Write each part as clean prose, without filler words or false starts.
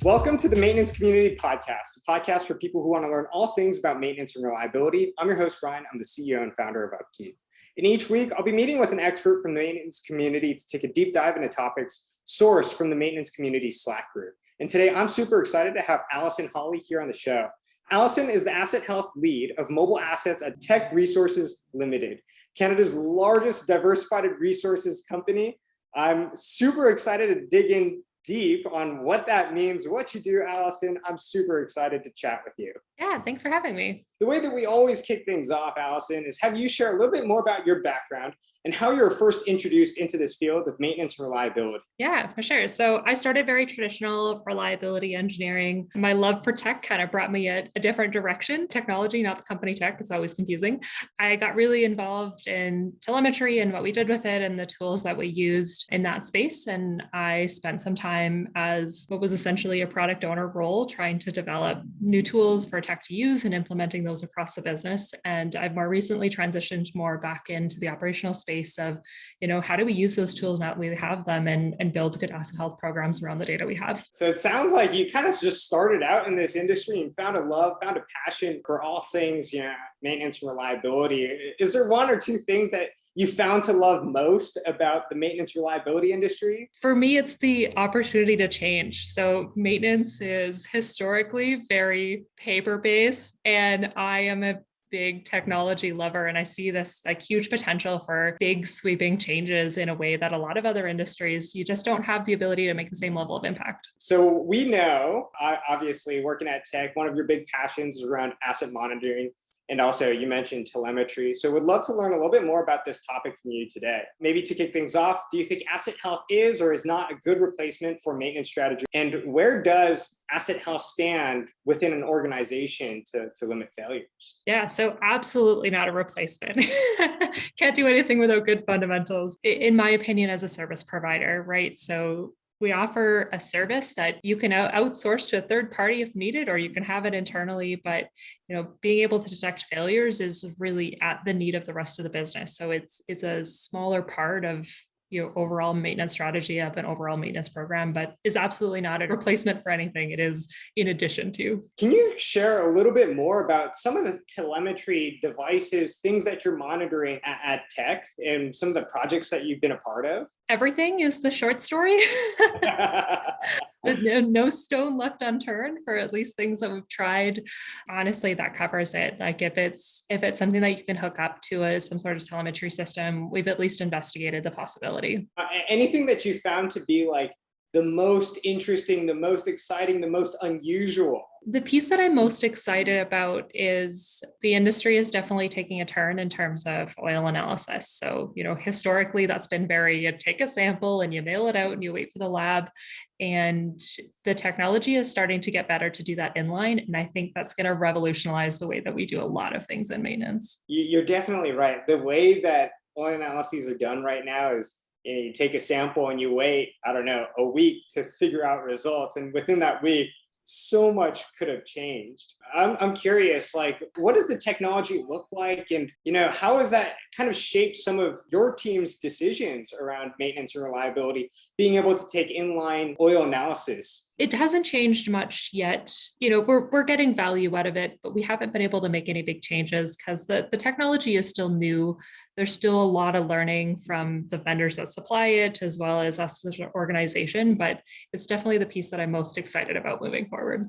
Welcome to the Maintenance Community Podcast, a podcast for people who want to learn all things about maintenance and reliability. I'm your host, Ryan. I'm the CEO and founder of Upkeep. And each week, I'll be meeting with an expert from the maintenance community to take a deep dive into topics sourced from the maintenance community Slack group. And today, I'm super excited to have Allyson Hawley here on the show. Allyson is the asset health lead of mobile assets at Teck Resources Limited, Canada's largest diversified resources company. I'm super excited to dig in deep on what that means, what you do, Allyson. I'm super excited to chat with you. Yeah, thanks for having me. The way that we always kick things off, Allyson, is have you share a little bit more about your background and how you were first introduced into this field of maintenance and reliability. Yeah, for sure. So I started very traditional reliability engineering. My love for tech kind of brought me a different direction. Technology, not the company tech, it's always confusing. I got really involved in telemetry and what we did with it and the tools that we used in that space. And I spent some time as what was essentially a product owner role, trying to develop new tools for tech to use and implementing those across the business. And I've more recently transitioned more back into the operational space of, how do we use those tools now that we have them and build good asset health programs around the data we have. So it sounds like you kind of just started out in this industry and found a passion for all things, maintenance and reliability. Is there one or two things that you found to love most about the maintenance reliability industry? For me, it's the opportunity to change. So maintenance is historically very paper-based, and I am a big technology lover, and I see this like huge potential for big sweeping changes in a way that a lot of other industries, you just don't have the ability to make the same level of impact. So we know, obviously working at Tech, one of your big passions is around asset monitoring. And also you mentioned telemetry. So would love to learn a little bit more about this topic from you today. Maybe to kick things off, do you think asset health is or is not a good replacement for maintenance strategy? And where does asset health stand within an organization to limit failures? Yeah, so absolutely not a replacement. Can't do anything without good fundamentals, in my opinion, as a service provider, right? So we offer a service that you can outsource to a third party if needed, or you can have it internally. But being able to detect failures is really at the need of the rest of the business. So it's a smaller part of overall maintenance strategy of an overall maintenance program, but is absolutely not a replacement for anything. It is in addition to. Can you share a little bit more about some of the telemetry devices, things that you're monitoring at Tech and some of the projects that you've been a part of? Everything is the short story. No stone left unturned for at least things that we've tried. Honestly, that covers it. Like if it's something that you can hook up to some sort of telemetry system, we've at least investigated the possibility. Anything that you found to be like the most interesting, the most exciting, the most unusual? The piece that I'm most excited about is the industry is definitely taking a turn in terms of oil analysis. So, historically that's been you take a sample and you mail it out and you wait for the lab. And the technology is starting to get better to do that inline. And I think that's going to revolutionize the way that we do a lot of things in maintenance. You're definitely right. The way that oil analyses are done right now is you take a sample and you wait, a week to figure out results. And within that week, so much could have changed. I'm curious, what does the technology look like? And, how has that kind of shaped some of your team's decisions around maintenance and reliability, being able to take inline oil analysis? It hasn't changed much yet. We're getting value out of it, but we haven't been able to make any big changes because the technology is still new. There's still a lot of learning from the vendors that supply it, as well as us as an organization, but it's definitely the piece that I'm most excited about moving forward.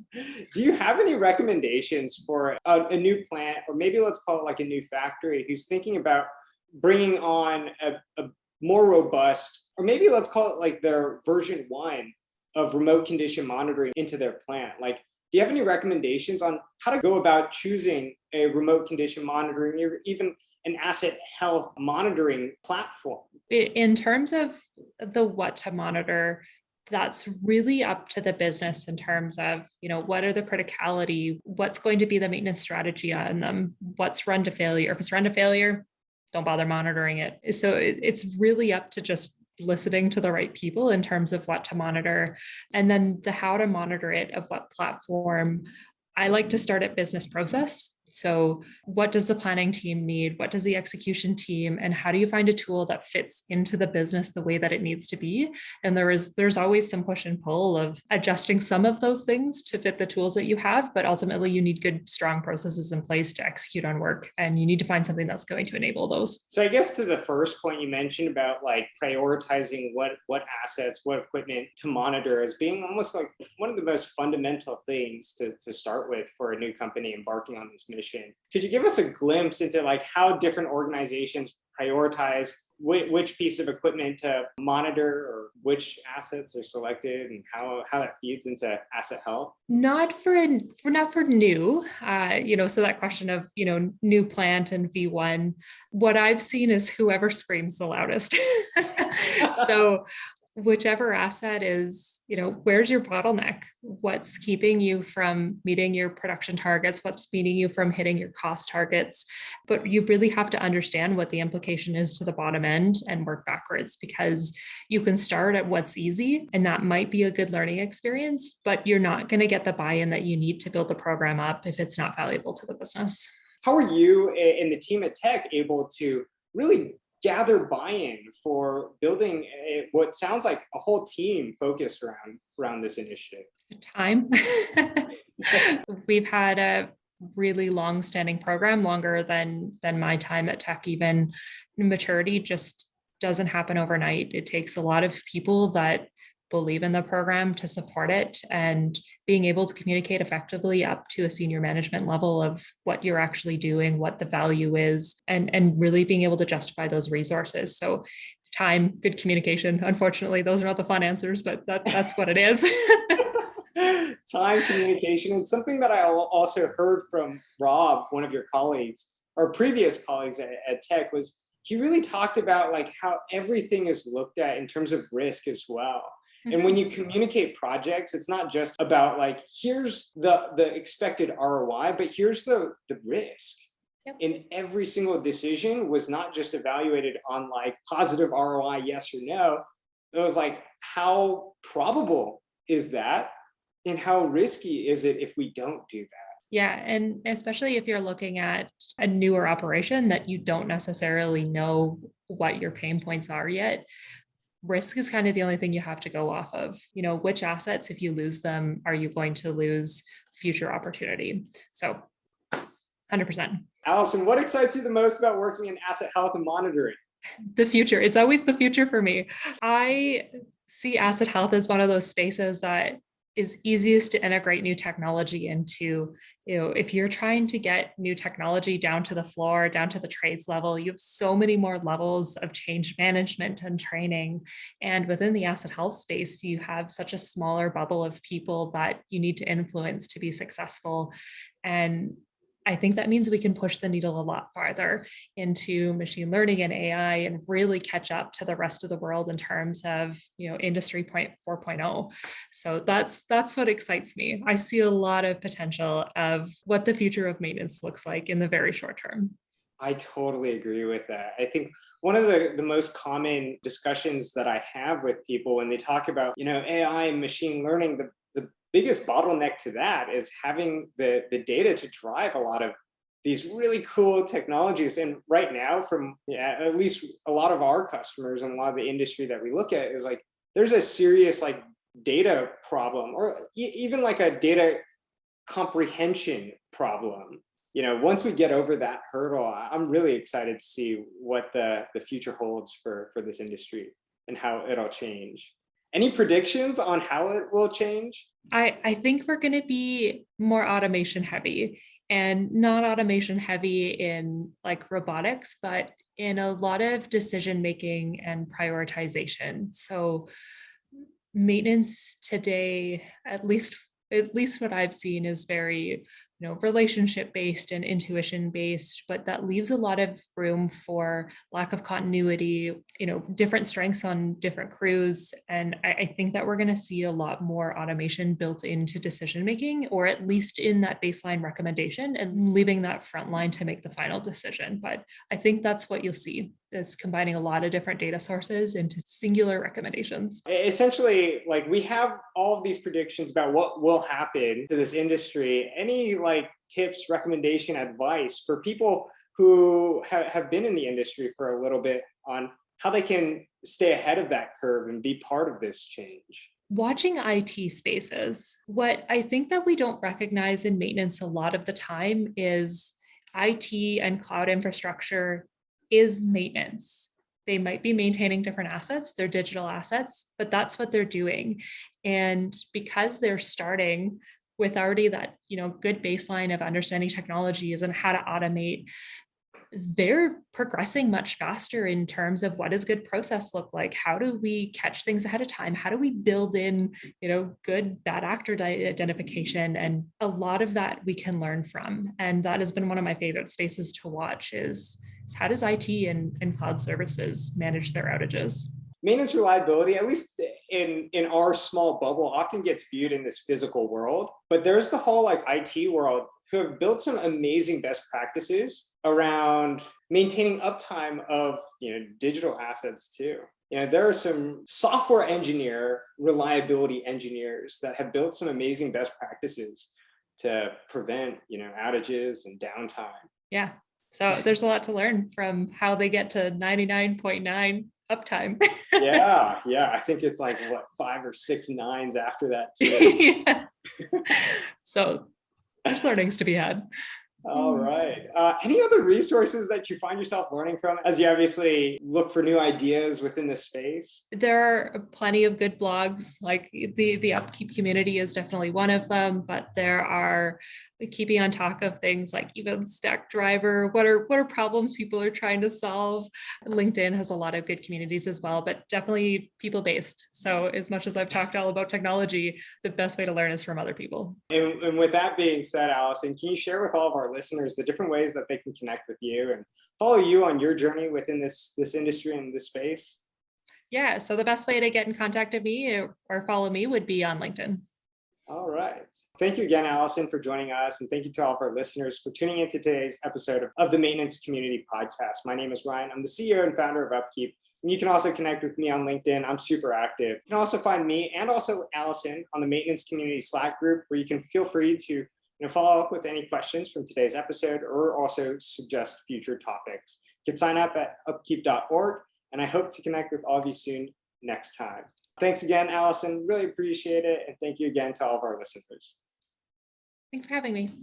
Do you have any recommendations for a new plant, or maybe let's call it like a new factory, who's thinking about bringing on a more robust, or maybe let's call it like their version 1 of remote condition monitoring into their plant? Do you have any recommendations on how to go about choosing a remote condition monitoring or even an asset health monitoring platform? In terms of the what to monitor, that's really up to the business in terms of, what are the criticality, what's going to be the maintenance strategy on them, what's run to failure. If it's run to failure, don't bother monitoring it. So it's really up to just listening to the right people in terms of what to monitor, and then the how to monitor it, of what platform. I like to start at business process. So what does the planning team need? What does the execution team? And how do you find a tool that fits into the business the way that it needs to be? And there's always some push and pull of adjusting some of those things to fit the tools that you have, but ultimately you need good, strong processes in place to execute on work. And you need to find something that's going to enable those. So I guess to the first point you mentioned about like prioritizing what assets, what equipment to monitor as being almost like one of the most fundamental things to start with for a new company embarking on this mission. Could you give us a glimpse into like how different organizations prioritize which piece of equipment to monitor or which assets are selected and how that feeds into asset health? Not for new, so that question of, new plant and V1, what I've seen is whoever screams the loudest. So whichever asset is, where's your bottleneck? What's keeping you from meeting your production targets? What's meeting you from hitting your cost targets? But you really have to understand what the implication is to the bottom end and work backwards, because you can start at what's easy and that might be a good learning experience, but you're not going to get the buy-in that you need to build the program up if it's not valuable to the business. How are you and the team at Teck able to really gather buy-in for building what sounds like a whole team focused around this initiative? Time. We've had a really long-standing program, longer than my time at Teck. Even maturity just doesn't happen overnight. It takes a lot of people that believe in the program to support it, and being able to communicate effectively up to a senior management level of what you're actually doing, what the value is, and really being able to justify those resources. So time, good communication. Unfortunately, those are not the fun answers, but that's what it is. Time, communication, and something that I also heard from Rob, one of your colleagues, or previous colleagues at Teck, was he really talked about like how everything is looked at in terms of risk as well. And when you communicate projects, it's not just about like, here's the expected ROI, but here's the risk. Yep. And every single decision was not just evaluated on like positive ROI, yes or no. It was like, how probable is that? And how risky is it if we don't do that? Yeah, and especially if you're looking at a newer operation that you don't necessarily know what your pain points are yet, risk is kind of the only thing you have to go off of. Which assets, if you lose them, are you going to lose future opportunity? So 100%. Allyson, what excites you the most about working in asset health and monitoring? The future. It's always the future for me. I see asset health as one of those spaces that is easiest to integrate new technology into. If you're trying to get new technology down to the floor, down to the trades level, you have so many more levels of change management and training. And within the asset health space, you have such a smaller bubble of people that you need to influence to be successful. And I think that means we can push the needle a lot farther into machine learning and AI and really catch up to the rest of the world in terms of, industry 4.0. So that's what excites me. I see a lot of potential of what the future of maintenance looks like in the very short term. I totally agree with that. I think one of the most common discussions that I have with people when they talk about, AI and machine learning, the biggest bottleneck to that is having the data to drive a lot of these really cool technologies. And right now, from at least a lot of our customers and a lot of the industry that we look at, is like there's a serious like data problem, or even like a data comprehension problem. Once we get over that hurdle, I'm really excited to see what the future holds for this industry and how it'll change. Any predictions on how it will change? I think we're going to be more automation heavy, and not automation heavy in like robotics, but in a lot of decision making and prioritization. So maintenance today, at least what I've seen, is very relationship based and intuition based, but that leaves a lot of room for lack of continuity, different strengths on different crews. And I think that we're going to see a lot more automation built into decision making, or at least in that baseline recommendation, and leaving that front line to make the final decision. But I think that's what you'll see, is combining a lot of different data sources into singular recommendations. Essentially, like we have all of these predictions about what will happen to this industry. Any like tips, recommendation, advice for people who have been in the industry for a little bit on how they can stay ahead of that curve and be part of this change? Watching IT spaces, what I think that we don't recognize in maintenance a lot of the time is IT and cloud infrastructure is maintenance. They might be maintaining different assets, they're digital assets, but that's what they're doing. And because they're starting with already that, good baseline of understanding technologies and how to automate, they're progressing much faster in terms of what does good process look like? How do we catch things ahead of time? How do we build in, good bad actor identification? And a lot of that we can learn from. And that has been one of my favorite spaces to watch is how does IT and cloud services manage their outages? Maintenance reliability, at least in our small bubble, often gets viewed in this physical world, but there's the whole IT world who have built some amazing best practices around maintaining uptime of digital assets too. There are some software engineer reliability engineers that have built some amazing best practices to prevent outages and downtime. Yeah, so there's a lot to learn from how they get to 99.9 uptime. yeah, I think it's like 5 or 6 nines after that too. Yeah. So there's learnings to be had. All right. Any other resources that you find yourself learning from as you obviously look for new ideas within the space? There are plenty of good blogs, like the Upkeep community is definitely one of them, but there are keeping on top of things like even Stack Driver, what are problems people are trying to solve. LinkedIn has a lot of good communities as well, but definitely people-based. So as much as I've talked all about technology, the best way to learn is from other people. And with that being said, Allyson, can you share with all of our listeners the different ways that they can connect with you and follow you on your journey within this industry and this space? Yeah, so the best way to get in contact with me or follow me would be on LinkedIn. All right. Thank you again, Allyson, for joining us. And thank you to all of our listeners for tuning into today's episode of the Maintenance Community Podcast. My name is Ryan. I'm the CEO and founder of Upkeep. And you can also connect with me on LinkedIn. I'm super active. You can also find me and also Allyson on the Maintenance Community Slack group, where you can feel free to follow up with any questions from today's episode or also suggest future topics. You can sign up at upkeep.org. And I hope to connect with all of you soon next time. Thanks again, Allyson. Really appreciate it. And thank you again to all of our listeners. Thanks for having me.